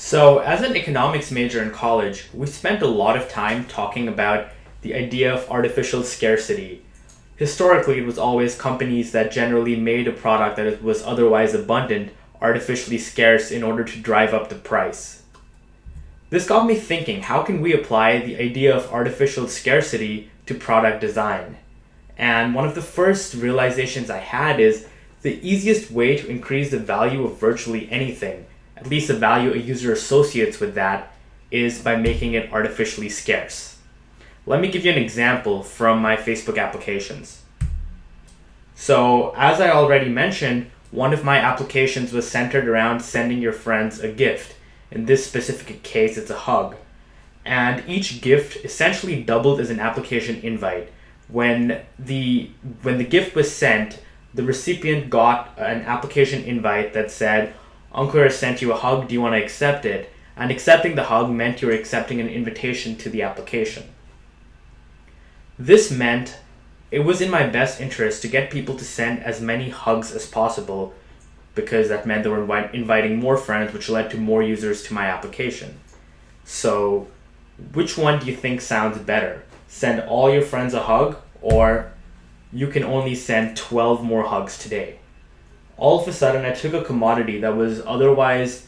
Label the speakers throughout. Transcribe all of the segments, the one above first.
Speaker 1: So, as an economics major in college, we spent a lot of time talking about the idea of artificial scarcity. Historically, it was always companies that generally made a product that was otherwise abundant artificially scarce in order to drive up the price. This got me thinking, how can we apply the idea of artificial scarcity to product design? And one of the first realizations I had is the easiest way to increase the value of virtually anything, at least the value a user associates with that, is by making it artificially scarce. Let me give you an example from my Facebook applications. So, as I already mentioned, one of my applications was centered around sending your friends a gift. In this specific case, it's a hug. And each gift essentially doubled as an application invite. When the gift was sent, the recipient got an application invite that said, "Uncle has sent you a hug, do you want to accept it?" And accepting the hug meant you were accepting an invitation to the application. This meant it was in my best interest to get people to send as many hugs as possible, because that meant they were inviting more friends, which led to more users to my application. So, which one do you think sounds better? Send all your friends a hug, or you can only send 12 more hugs today? All of a sudden, I took a commodity that was otherwise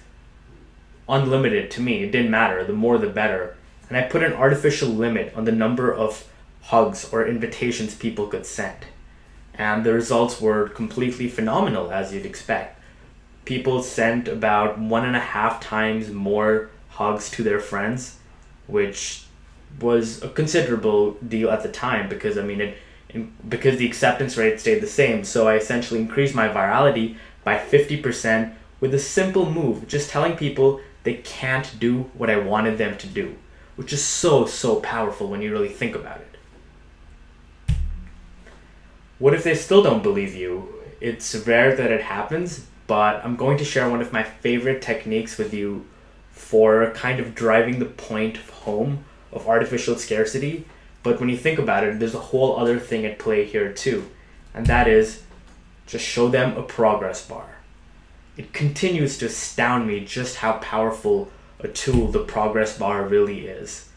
Speaker 1: unlimited to me. It didn't matter. The more, the better. And I put an artificial limit on the number of hugs or invitations people could send. And the results were completely phenomenal, as you'd expect. People sent about 1.5 times more hugs to their friends, which was a considerable deal at the time because, because the acceptance rate stayed the same. So I essentially increased my virality by 50% with a simple move, just telling people they can't do what I wanted them to do, which is so powerful when you really think about it. What if they still don't believe you? It's rare that it happens, but I'm going to share one of my favorite techniques with you for kind of driving the point home of artificial scarcity. But when you think about it, there's a whole other thing at play here too, and that is just show them a progress bar. It continues to astound me just how powerful a tool the progress bar really is.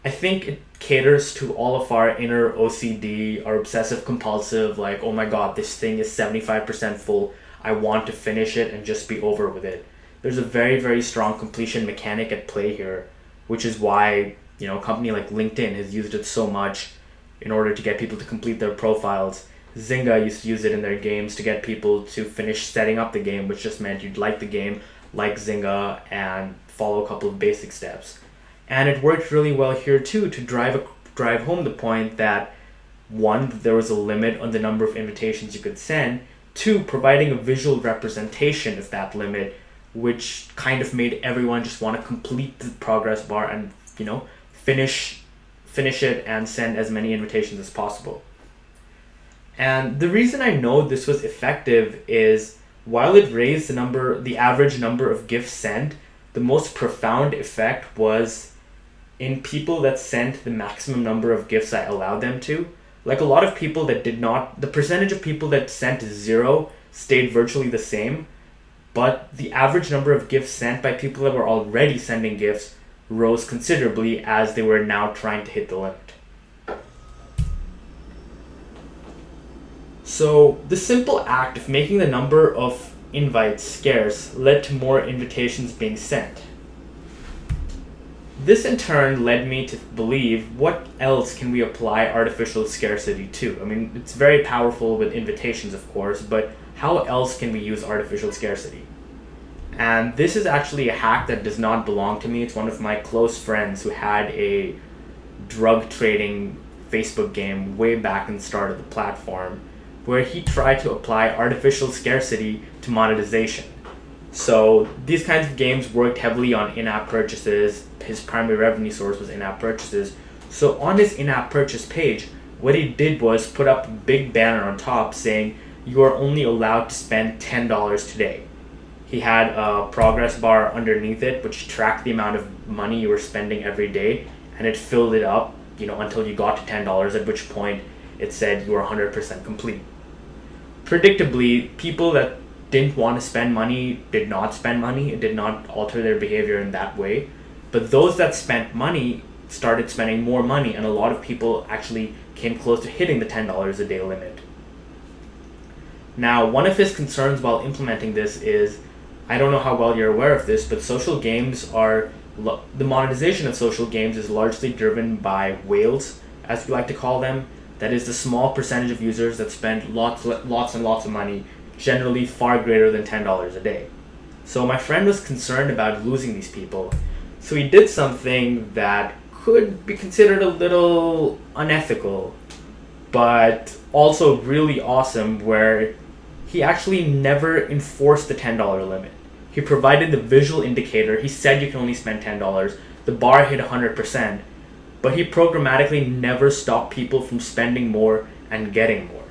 Speaker 1: I think it caters to all of our inner OCD, our obsessive compulsive, like, oh my god, this thing is 75% full, I want to finish it and just be over with it. There's a very strong completion mechanic at play here, which is why, a company like LinkedIn has used it so much in order to get people to complete their profiles. Zynga used to use it in their games to get people to finish setting up the game, which just meant you'd like the game, like Zynga, and follow a couple of basic steps. And it worked really well here too to drive home the point that, one, there was a limit on the number of invitations you could send, two, providing a visual representation of that limit, which kind of made everyone just want to complete the progress bar and, finish it and send as many invitations as possible. And the reason I know this was effective is while it raised the average number of gifts sent, the most profound effect was in people that sent the maximum number of gifts I allowed them to. Like a lot of people that did not, the percentage of people that sent 0 stayed virtually the same, but the average number of gifts sent by people that were already sending gifts rose considerably as they were now trying to hit the limit. So the simple act of making the number of invites scarce led to more invitations being sent. This in turn led me to believe, what else can we apply artificial scarcity to? It's very powerful with invitations, of course, but how else can we use artificial scarcity? And this is actually a hack that does not belong to me. It's one of my close friends who had a drug trading Facebook game way back in the start of the platform, where he tried to apply artificial scarcity to monetization. So these kinds of games worked heavily on in-app purchases. His primary revenue source was in-app purchases. So on his in-app purchase page, what he did was put up a big banner on top saying, you are only allowed to spend $10 today. He had a progress bar underneath it, which tracked the amount of money you were spending every day, and it filled it up, until you got to $10, at which point it said you were 100% complete. Predictably, people that didn't want to spend money did not spend money. It did not alter their behavior in that way. But those that spent money started spending more money, and a lot of people actually came close to hitting the $10 a day limit. Now, one of his concerns while implementing this is, I don't know how well you're aware of this, but the monetization of social games is largely driven by whales, as we like to call them. That is the small percentage of users that spend lots and lots of money, generally far greater than $10 a day. So my friend was concerned about losing these people. So he did something that could be considered a little unethical, but also really awesome, where he actually never enforced the $10 limit. He provided the visual indicator. He said you can only spend $10. The bar hit 100%, but he programmatically never stopped people from spending more and getting more,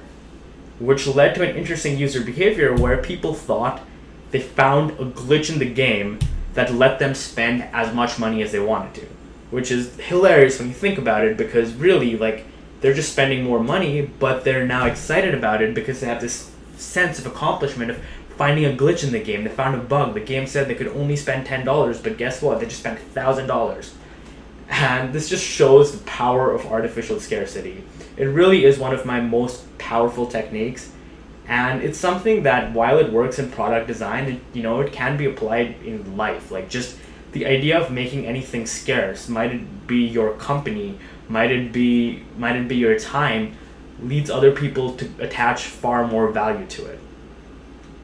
Speaker 1: which led to an interesting user behavior where people thought they found a glitch in the game that let them spend as much money as they wanted to, which is hilarious when you think about it, because really, like, they're just spending more money, but they're now excited about it because they have this sense of accomplishment of finding a glitch in the game. They found a bug. The game said they could only spend $10, but guess what? They just spent $1,000. And this just shows the power of artificial scarcity. It really is one of my most powerful techniques, and it's something that, while it works in product design, it can be applied in life. Like, just the idea of making anything scarce, might it be your company, might it be your time, leads other people to attach far more value to it.